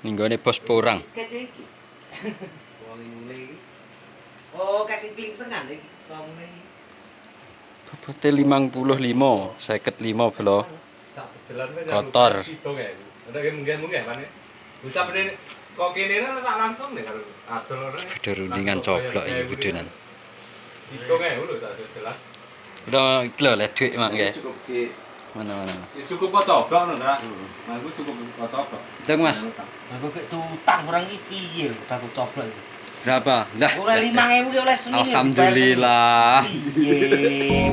Ninggone bos porang. Oh, kasih pingsengan iki. Bobote 55, 55 belo. Kotor. Kok kene langsung nih kalau adol ora. Ada rundingan coblok iki budenan. Hitung ae lho tak jelas. Udah iki lho le dhuwit mak nggih. Cukup ki. Mana-mana. Ya cukup kok coblok lho, Ndra. Nah, iku cukup kok coblok. Hitung Mas. Aku kek tutang kurang iki piye aku coblok iki. Berapa? Lah. Oleh 5.000 ki oleh seminggu. Alhamdulillah. Piye.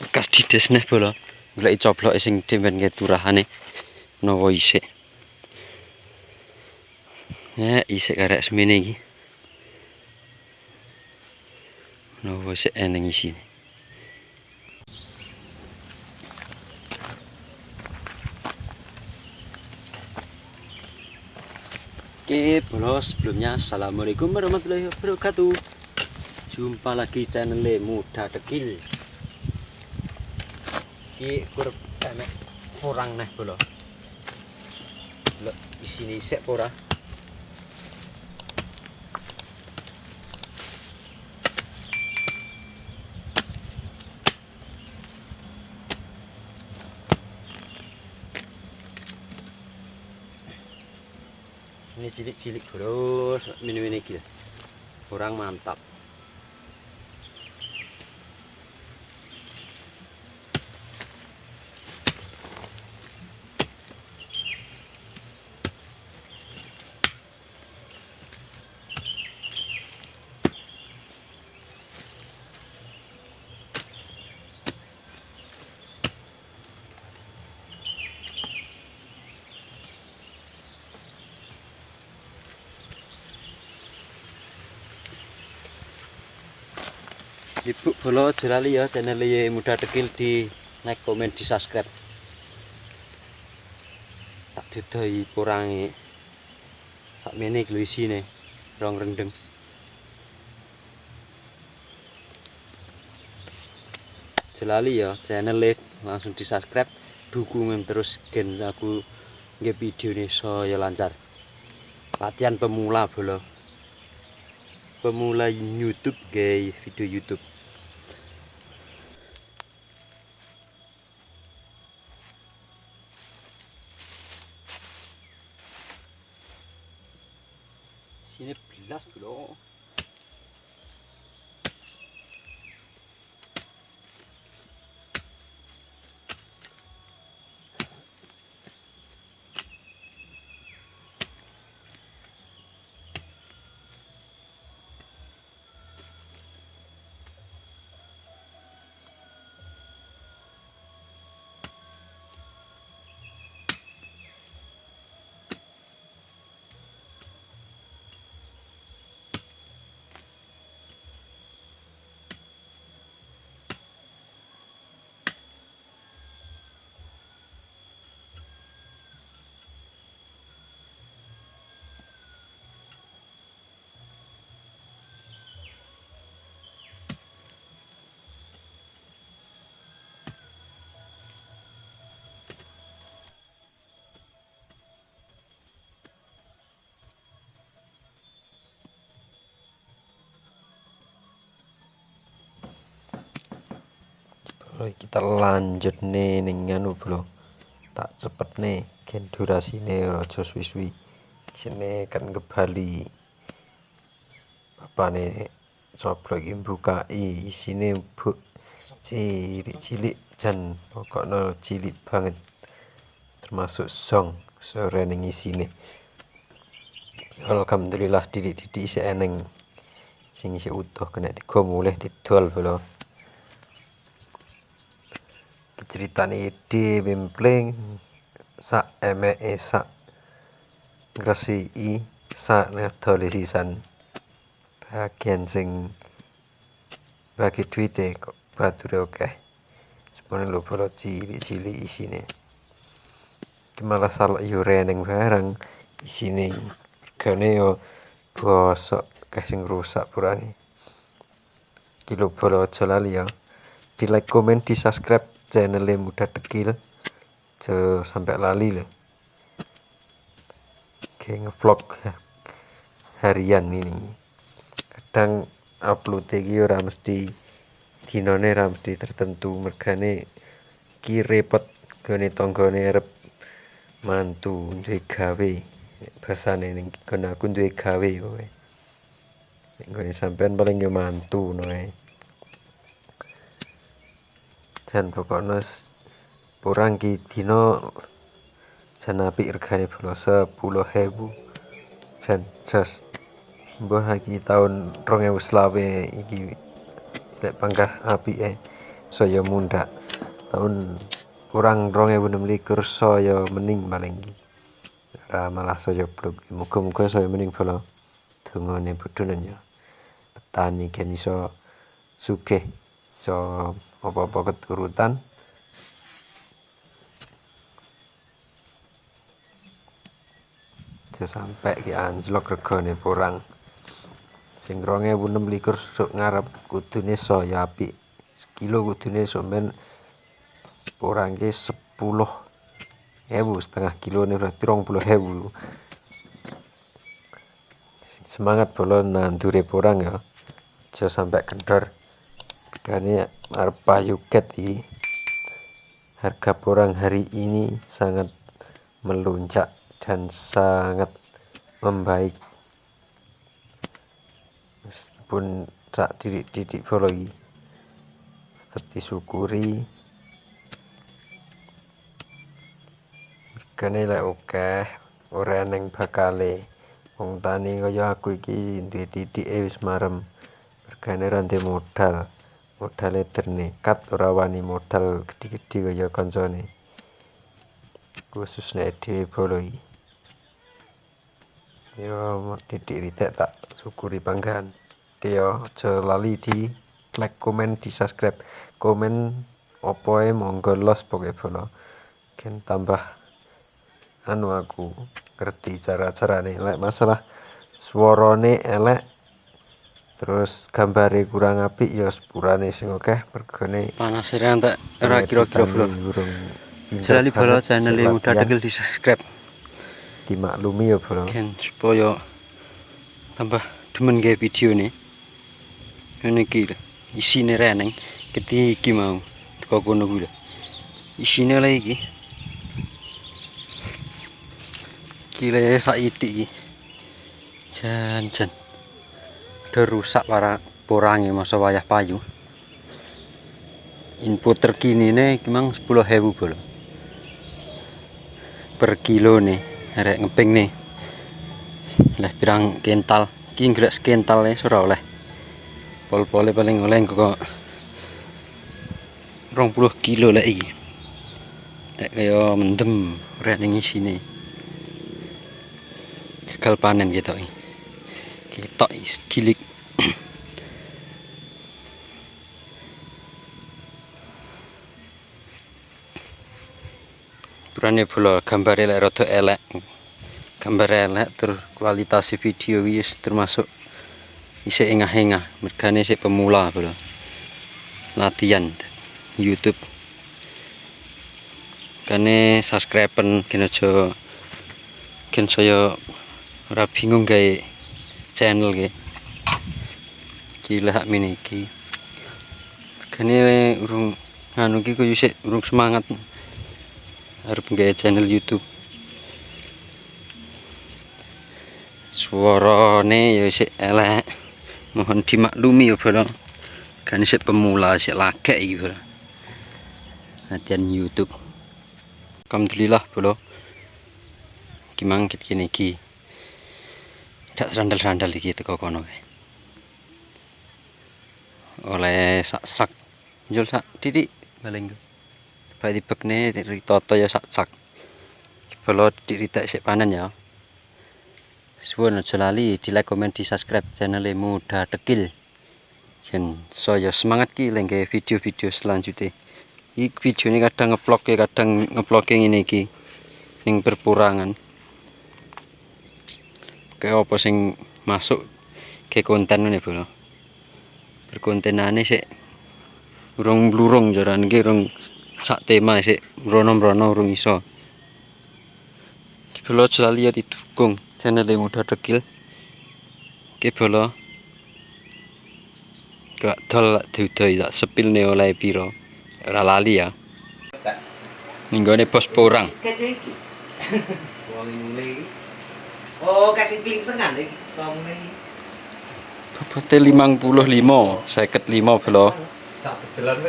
Bekas dides neh bolo. Golek cobloke sing demben keturahane. Menawa isik. Ya, isik karek semene iki. Menawa isik eneng isine. Oke, bolo sebelumnya assalamualaikum warahmatullahi wabarakatuh. Jumpa lagi channel Muda Dekil. Iki kurep enek porang neh bolo. Lho isine isik ora. Ini cilik-cilik bro, mini-mini gitu. Kurang mantap. Ibu bolo jelali ya channel Muda Dekil di like, komen, di subscribe. Tak didoi porange. Sakmene iki lho isine. Rong rendeng. Jelali ya channel langsung di subscribe. Dukungan terus gen aku nge videone saya lancar. Latihan pemula bolo. Pemula YouTube nggih video YouTube. Sini belas bro. Kita lanjut nih ning anu bro. Tak cepet nih gen durasine aja suwi-suwi. Sini kan ke Bali. Bapane coblok iki bukai isine bu cilik-cilik jan pokoknya cilik banget. Termasuk song sore ning isine. Alhamdulillah didik-didik isih eneng. Sing isih utuh kena digo mulih didol bro. Ceritane di bimpling sak emeke sak ngresiki sak ngedol sisan bagian sing bagi duite kok bature akeh semono lho bolo cilik-cilik isine iki malah salak yo reneng barang isine regane yo bosok kae sing rusak purane iki lho bolo aja lali ya di like, komen, di subscribe channelnya Muda Dekil. Sampai lali loh. Oke, ngevlog harian ini. Kadang upload iki ora mesti dinane, ora mesti tertentu, mergane ki repot gone tanggane arep mantu duwe gawe. Basane ning kono aku duwe gawe kowe. Ning gone sampean paling yo mantu ngono ae. Jan pokoknya porang ki dino jan apik regane bolo 10.000 jan jos. Mbah lagi tahun 2020 iki lek panggah apike saya mundak tahun kurang 2026 saya mening paling iki ora malah saya blok. Muga-muga saya mening bolo dongane budunen ya petani kan iso sugih, iso apa-apa keturutan. Sampai ki anjlok regane porang sing 2026 sok ngarep kudune saya apik, sekilo kudune sampean porang ki 10.000, setengah kilo nih berarti 20.000. Semangat bolo nandure porang ya, aja sampai kendor. Regane arep payu ket iki. Harga porang hari ini sangat melonjak dan sangat membaik, meskipun sak didik bolo iki tetep disyukuri. Regane lek akeh ora neng bakale. Wong tani kaya aku iki duwe didike wis marem, regane ra ndek modale ternekat, ora wani modal gede-gede kaya kancane. Khusus nek dhewe bolo iki yo didik ritek tak syukuri panggahan. Oke yo, aja lali di like, komen, di subscribe, komen opo ae monggo los pokoke bolo. Ken tambah anu aku ngerti cara-carane. Lek masalah suarane elek terus gambare kurang apik ya sepurane sing akeh mergane panas entek ora kira-kira bro. Jalali bolo channel Muda Dekil di subscribe, dimaklumi ya bro, kan supaya tambah demen gawe video nih. Ngene iki lho isine reneng iki mau teko kono kuwi lho isine lha iki kile saiki iki jan udah rusak para porange masa wayah payu. Info terkini nih memang 10.000 bolo per kilo nih, arek ngeping nih lah pirang kental iki ngelak sekental nih ora oleh pol-pole paling oleh kok 20 kilo lah iki nek kaya mendem ora ning isine gagal panen ketok gilik. Purane bola gambare lek rada elek, gambar elek terus kualitas video iki termasuk isih engah-engah, mergane isih pemula bola latihan YouTube. Kane subscriben gen aja gen saya ora bingung gawe channel ge. Gila hak miniki. Kane urung nganu iki koyo isih urung semangat arep gawe channel YouTube. Suarane ya isih elek. Mohon dimaklumi ya bro. Kan isih pemula, isih lagek iki bro. Latihan YouTube. Alhamdulillah bro. Gimang kene iki. Dak sandal-sandal iki teko kono kae. Oleh sak njul sak titik paling. Bae dibekne toto ya sak. Bolo diritek sik panen ya. Suwun aja lali di like, komen, di subscribe channel Muda Dekil. Jen saya semangat ki lengge video-video selanjutnya. Iki video ini kadang ngevlog ngene iki ning perpurangan. Kayak apa sing masuk ke konten ngene bro. Berkontenane sik Urung blurung jaran iki urung sak tema sik mrono-mrono urung iso. Bolo selalu ya didukung channel Muda Dekil. Ki bolo gak dol diudai tak sepilne oleh piro. Ora lali ya. Ninggone bos porang. Iki. Oh, kasih kling sengan iki. Tomne. Bobote 55, 55 bolo.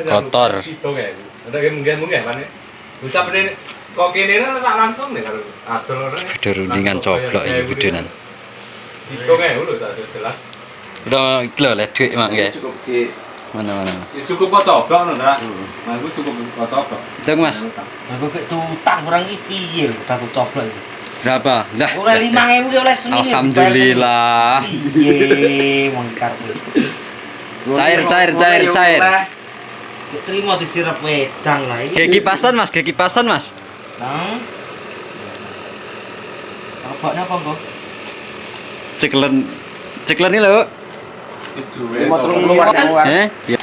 Kotor. Ada mungkin kan ya. Ucap ini kok kene tak langsung nih kalau adol orang. Ada rundingan coblok iki kudunan. Hitung ae lho tak jelas. Udah kilo le duit mak nggih. Cukup ki. Mana-mana. Ya cukup kok coblok lho, Ndra. Nah, iku cukup kok coblok. Hitung Mas. Aku kek tutang kurang iki piye lho tak coblok iki. Berapa? Lah. Oleh 5.000 ki oleh seminggu. Alhamdulillah. Iye, mongkar kowe. Cair. Terima disirap wedang lah iki. Kipasan Mas, kipasan Mas. Nang. Apa Bang? Ceklen ini lho. Eh? Ya.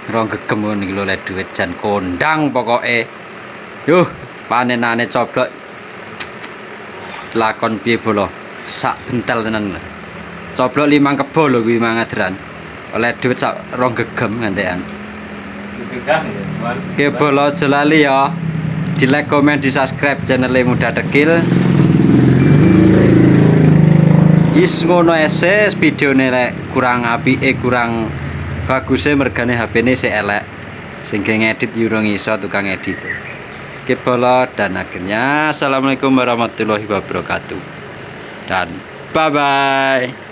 Rong Gegem ngono iki lho le duit jan kondang pokoke. Yuh, panenane coblok. Lakon piye bolo? Sak bentel tenan lho. Coblok 5 kebo lho kuwi mangaderan. Oleh duit sak rong gegem ngantekan. Oke bolo aja lali ya. Di like, komen, di subscribe channel Muda Dekil. Is ngono ese videone lek kurang apike kurang baguse mergane HP-ne sik elek. Sing ngedit yo ora iso tukang edit. Oke bolo dan akhirnya assalamualaikum warahmatullahi wabarakatuh. Dan bye bye.